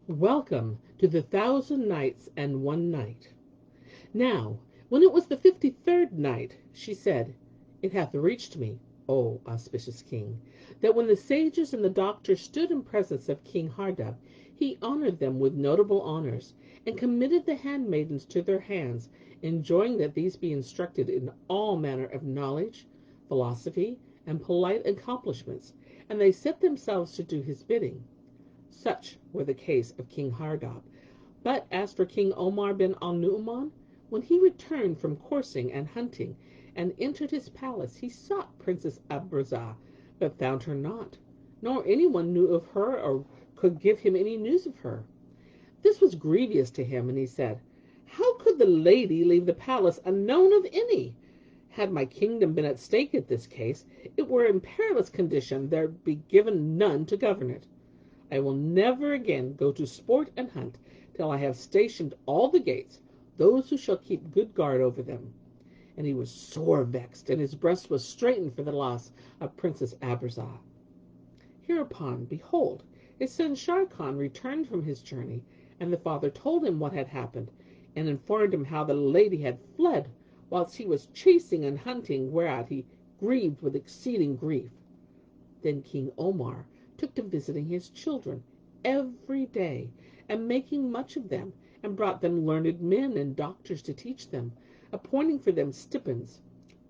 Welcome to the 1000 Nights and 1 Night. Now, when it was the 53rd night, she said, It hath reached me, O auspicious king, that when the sages and the doctors stood in presence of King Hardub, he honored them with notable honors, and committed the handmaidens to their hands, enjoining that these be instructed in all manner of knowledge, philosophy, and polite accomplishments, and they set themselves to do his bidding. Such were the case of King Hardub. But as for King Omar bin al-Nu-uman, when he returned from coursing and hunting, and entered his palace, he sought Princess Abrazah, but found her not, nor any one knew of her or could give him any news of her. This was grievous to him, and he said, How could the lady leave the palace unknown of any? Had my kingdom been at stake in this case, it were in perilous condition there be given none to govern it. I will never again go to sport and hunt till I have stationed all the gates, those who shall keep good guard over them. And he was sore vexed, and his breast was straitened for the loss of Princess Abrazah. Hereupon, behold, his son Sharrkan returned from his journey, and the father told him what had happened, and informed him how the lady had fled, whilst he was chasing and hunting, whereat he grieved with exceeding grief. Then King Omar took to visiting his children every day, and making much of them, and brought them learned men and doctors to teach them, appointing for them stipends.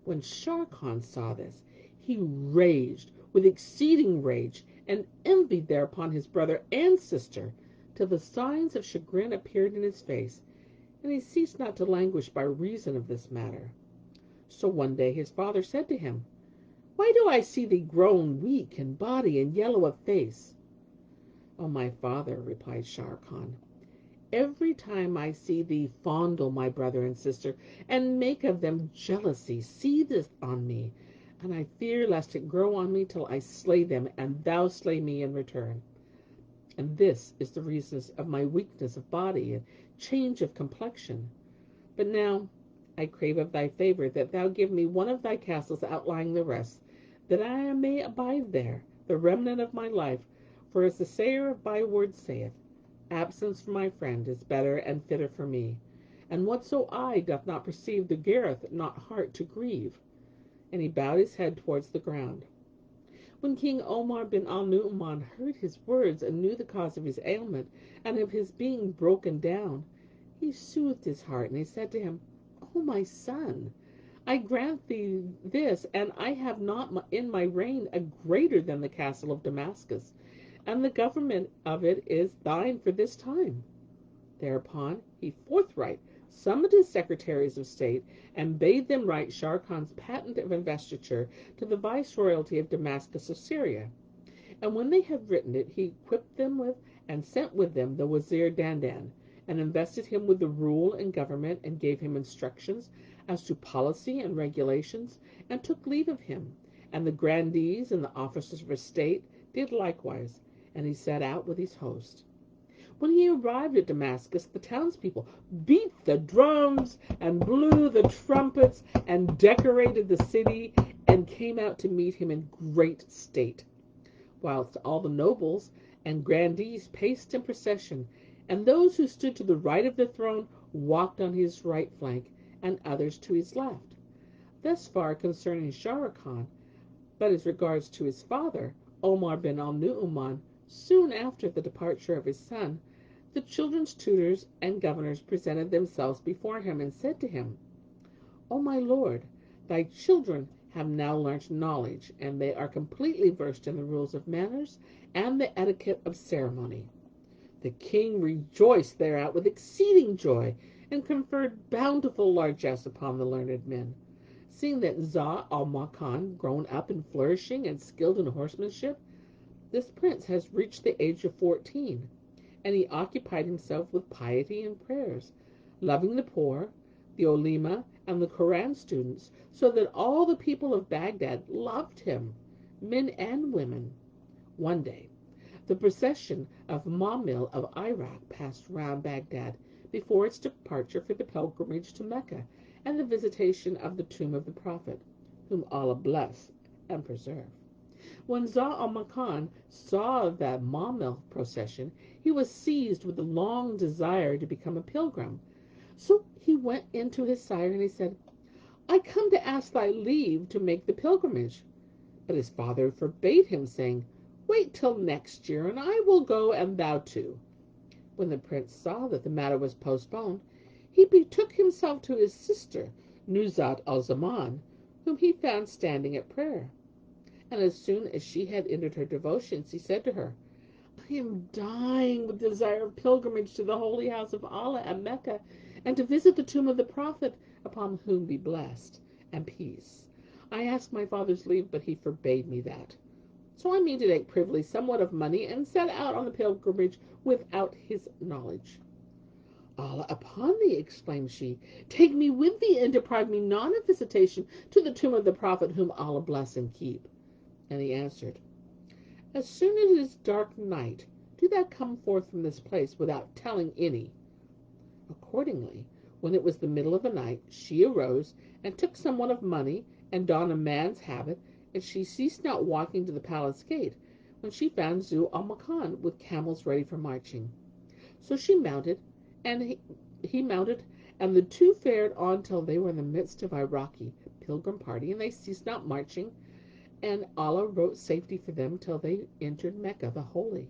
When Sharrkan saw this, he raged with exceeding rage, and envied thereupon his brother and sister, till the signs of chagrin appeared in his face, and he ceased not to languish by reason of this matter. So one day his father said to him, Why do I see thee grown weak in body and yellow of face? O my father, replied Sharrkan, every time I see thee fondle my brother and sister, and make of them jealousy, seizeth on me, and I fear lest it grow on me till I slay them, and thou slay me in return. And this is the reason of my weakness of body and change of complexion. But now I crave of thy favor that thou give me one of thy castles outlying the rest, that I may abide there the remnant of my life, for as the sayer of byword saith, Absence from my friend is better and fitter for me, and whatso eye doth not perceive the gareth not heart to grieve. And he bowed his head towards the ground. When King Omar bin al-Nu-uman heard his words and knew the cause of his ailment and of his being broken down, he soothed his heart, and he said to him, O my son, I grant thee this, and I have not in my reign a greater than the castle of Damascus, and the government of it is thine for this time. Thereupon he forthright summoned his secretaries of state, and bade them write Sharrkan's patent of investiture to the viceroyalty of Damascus of Syria. And when they had written it, he equipped them with, and sent with them the Wazir Dandan, and invested him with the rule and government, and gave him instructions as to policy and regulations, and took leave of him. And the grandees and the officers of state did likewise, and he set out with his host. When he arrived at Damascus, the townspeople beat the drums and blew the trumpets and decorated the city, and came out to meet him in great state, whilst all the nobles and grandees paced in procession, and those who stood to the right of the throne walked on his right flank, and others to his left. Thus far concerning Sharrkan. But as regards to his father, Omar bin al-Nu-uman, soon after the departure of his son, the children's tutors and governors presented themselves before him, and said to him, O my lord, thy children have now learnt knowledge, and they are completely versed in the rules of manners and the etiquette of ceremony. The king rejoiced thereat with exceeding joy, and conferred bountiful largesse upon the learned men. Seeing that Zau al-Makan, grown up and flourishing and skilled in horsemanship, this prince has reached the age of 14, and he occupied himself with piety and prayers, loving the poor, the ulema, and the Koran students, so that all the people of Baghdad loved him, men and women. One day, the procession of Mamil of Iraq passed round Baghdad before its departure for the pilgrimage to Mecca and the visitation of the tomb of the Prophet, whom Allah bless and preserve. When Zau al-Makan saw that Maumil procession, he was seized with a long desire to become a pilgrim. So he went in to his sire and he said, I come to ask thy leave to make the pilgrimage. But his father forbade him, saying, Wait till next year, and I will go, and thou too. When the prince saw that the matter was postponed, he betook himself to his sister, Nuzhat al-Zaman, whom he found standing at prayer. And as soon as she had ended her devotions, he said to her, I am dying with desire of pilgrimage to the holy house of Allah at Mecca, and to visit the tomb of the Prophet, upon whom be blessed and peace. I asked my father's leave, but he forbade me that. So I mean to take privily somewhat of money and set out on the pilgrimage without his knowledge. Allah upon thee, exclaimed she, take me with thee and deprive me not of visitation to the tomb of the Prophet, whom Allah bless and keep. And he answered, As soon as it is dark night, do thou come forth from this place without telling any. Accordingly, when it was the middle of the night, she arose and took somewhat of money and donned a man's habit, and she ceased not walking to the palace gate, when she found Zu al-Makan with camels ready for marching. So she mounted, and he mounted, and the two fared on till they were in the midst of Iraqi pilgrim party, and they ceased not marching, and Allah wrote safety for them till they entered Mecca the holy,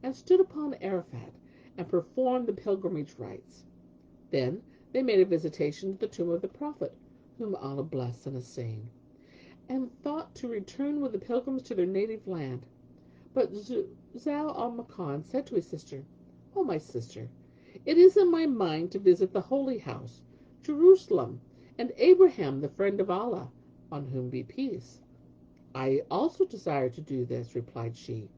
and stood upon Arafat, and performed the pilgrimage rites. Then they made a visitation to the tomb of the Prophet, whom Allah bless and assain, and thought to return with the pilgrims to their native land. But Zau al-Makan said to his sister, O my sister, it is in my mind to visit the holy house, Jerusalem, and Abraham, the friend of Allah, on whom be peace. I also desire to do this, replied she.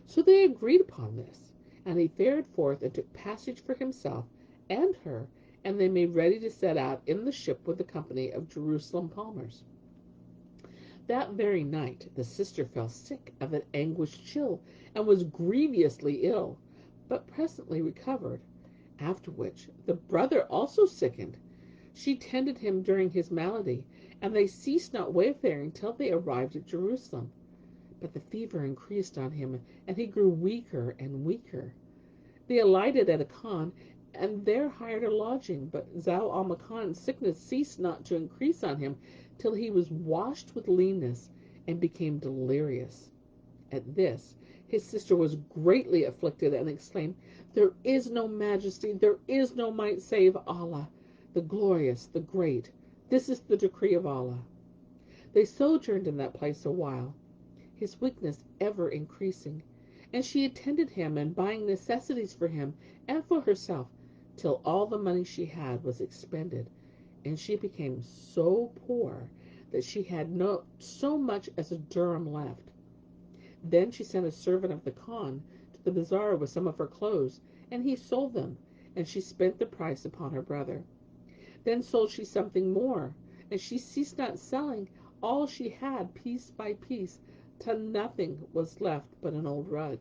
So they agreed upon this, and he fared forth and took passage for himself and her, and they made ready to set out in the ship with the company of Jerusalem palmers. That very night the sister fell sick of an anguished chill, and was grievously ill, but presently recovered, after which the brother also sickened. She tended him during his malady, and they ceased not wayfaring till they arrived at Jerusalem. But the fever increased on him, and he grew weaker and weaker. They alighted at a khan, and there hired a lodging, but Zau al-Makan's sickness ceased not to increase on him, till he was washed with leanness, and became delirious. At this his sister was greatly afflicted, and exclaimed, There is no majesty, there is no might save Allah, the glorious, the great. This is the decree of Allah. They sojourned in that place a while, his weakness ever increasing, and she attended him in buying necessities for him and for herself, till all the money she had was expended, and she became so poor that she had not so much as a dirham left. Then she sent a servant of the Khan to the bazaar with some of her clothes, and he sold them, and she spent the price upon her brother. Then sold she something more, and she ceased not selling all she had piece by piece, till nothing was left but an old rug.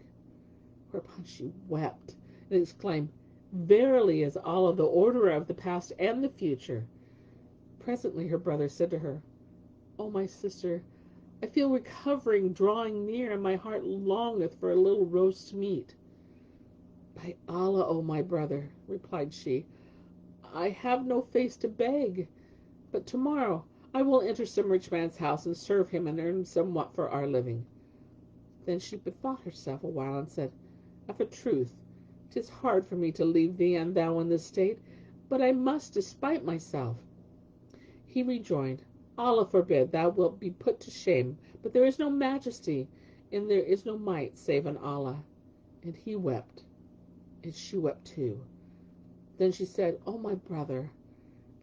Whereupon she wept, and exclaimed, Verily is Allah the orderer of the past and the future. Presently her brother said to her, O my sister, I feel recovering drawing near, and my heart longeth for a little roast meat. By Allah, O my brother, replied she, I have no face to beg, but tomorrow I will enter some rich man's house and serve him and earn somewhat for our living. Then she bethought herself a while and said, Of a truth, 'tis hard for me to leave thee and thou in this state, but I must despite myself. He rejoined, Allah forbid, thou wilt be put to shame, but there is no majesty, and there is no might save in Allah. And he wept, and she wept too. Then she said, O my brother,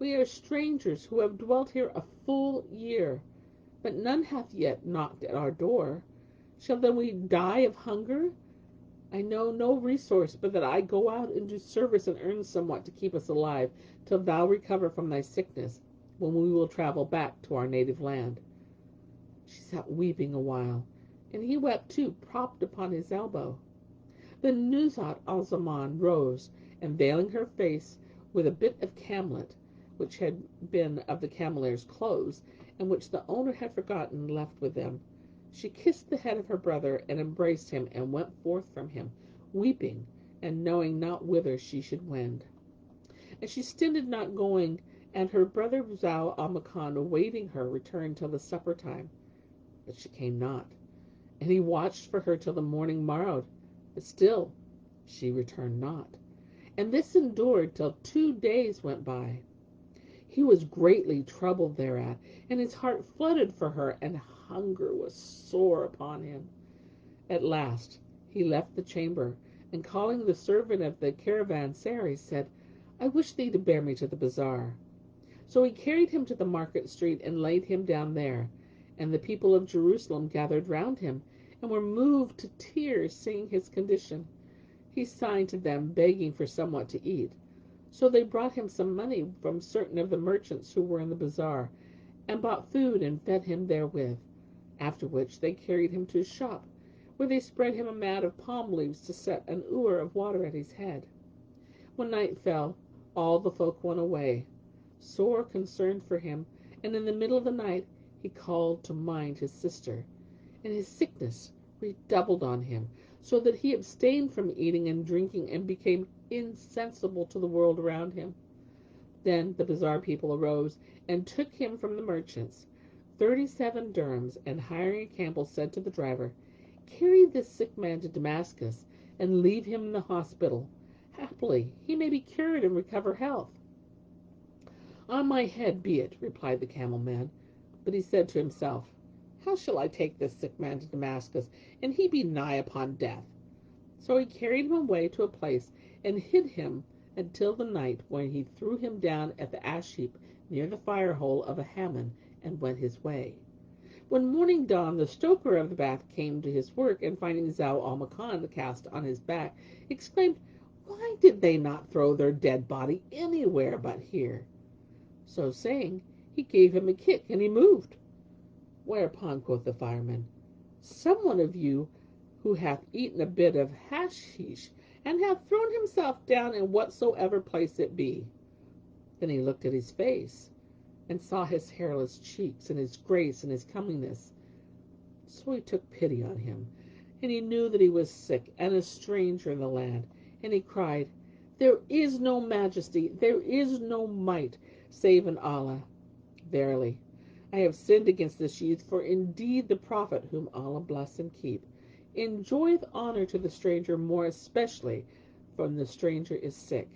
we are strangers who have dwelt here a full year, but none hath yet knocked at our door. Shall then we die of hunger? I know no resource but that I go out and do service and earn somewhat to keep us alive, till thou recover from thy sickness, when we will travel back to our native land. She sat weeping a while, and he wept too, propped upon his elbow. Then Nuzhat al-Zaman rose, and veiling her face with a bit of camlet, which had been of the camelier's clothes, and which the owner had forgotten left with them, She kissed the head of her brother and embraced him and went forth from him, weeping and knowing not whither she should wend. And she stayed not going, and her brother Zau al-Makan, awaiting her, returned till the supper time. But she came not, and he watched for her till the morning morrowed, but still she returned not. And this endured till 2 days went by. He was greatly troubled thereat, and his heart flooded for her, and hunger was sore upon him. At last he left the chamber, and calling the servant of the caravanserai, said, I wish thee to bear me to the bazaar. So he carried him to the market street, and laid him down there. And the people of Jerusalem gathered round him, and were moved to tears, seeing his condition. He signed to them, begging for somewhat to eat. So they brought him some money from certain of the merchants who were in the bazaar, and bought food and fed him therewith. After which they carried him to his shop, where they spread him a mat of palm leaves to set an ewer of water at his head. When night fell, all the folk went away, sore concerned for him, and in the middle of the night he called to mind his sister, and his sickness redoubled on him, so that he abstained from eating and drinking, and became insensible to the world around him. Then the bazaar people arose, and took him from the merchants, 37 dirhams, and hiring a camel, said to the driver, Carry this sick man to Damascus, and leave him in the hospital. Happily he may be cured and recover health. On my head be it, replied the camel man. But he said to himself, How shall I take this sick man to Damascus, and he be nigh upon death? So he carried him away to a place, and hid him until the night, when he threw him down at the ash heap near the fire hole of a Hammon, and went his way. When morning dawned, the stoker of the bath came to his work, and finding Zau al-Makan cast on his back, exclaimed, Why did they not throw their dead body anywhere but here? So saying, he gave him a kick, and he moved. Whereupon quoth the fireman, Some one of you who hath eaten a bit of hashish, and hath thrown himself down in whatsoever place it be. Then he looked at his face, and saw his hairless cheeks, and his grace, and his comeliness. So he took pity on him, and he knew that he was sick, and a stranger in the land, and he cried, There is no majesty, there is no might, save in Allah. Verily, I have sinned against this youth, for indeed the prophet, whom Allah bless and keep, enjoyeth honor to the stranger, more especially when the stranger is sick.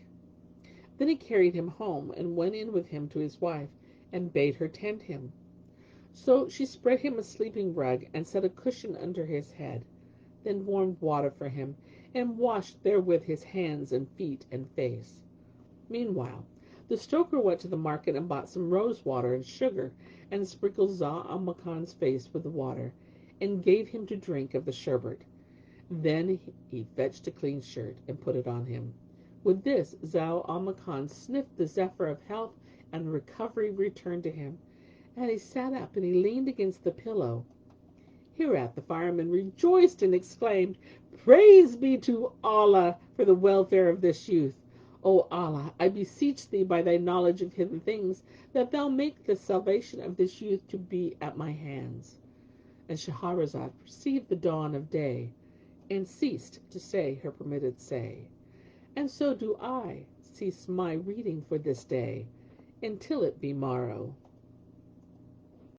Then he carried him home, and went in with him to his wife, and bade her tend him. So she spread him a sleeping rug, and set a cushion under his head, then warmed water for him, and washed therewith his hands and feet and face. Meanwhile the stoker went to the market, and bought some rose water and sugar, and sprinkled Zau al-Makan's face with the water, and gave him to drink of the sherbet. Then he fetched a clean shirt, and put it on him. With this Zau al-Makan sniffed the zephyr of health, and recovery returned to him, and he sat up, and he leaned against the pillow. Hereat the fireman rejoiced, and exclaimed, Praise be to Allah for the welfare of this youth. O Allah, I beseech thee by thy knowledge of hidden things, that thou make the salvation of this youth to be at my hands. And Shahrazad perceived the dawn of day, and ceased to say her permitted say. And so do I cease my reading for this day, until it be morrow.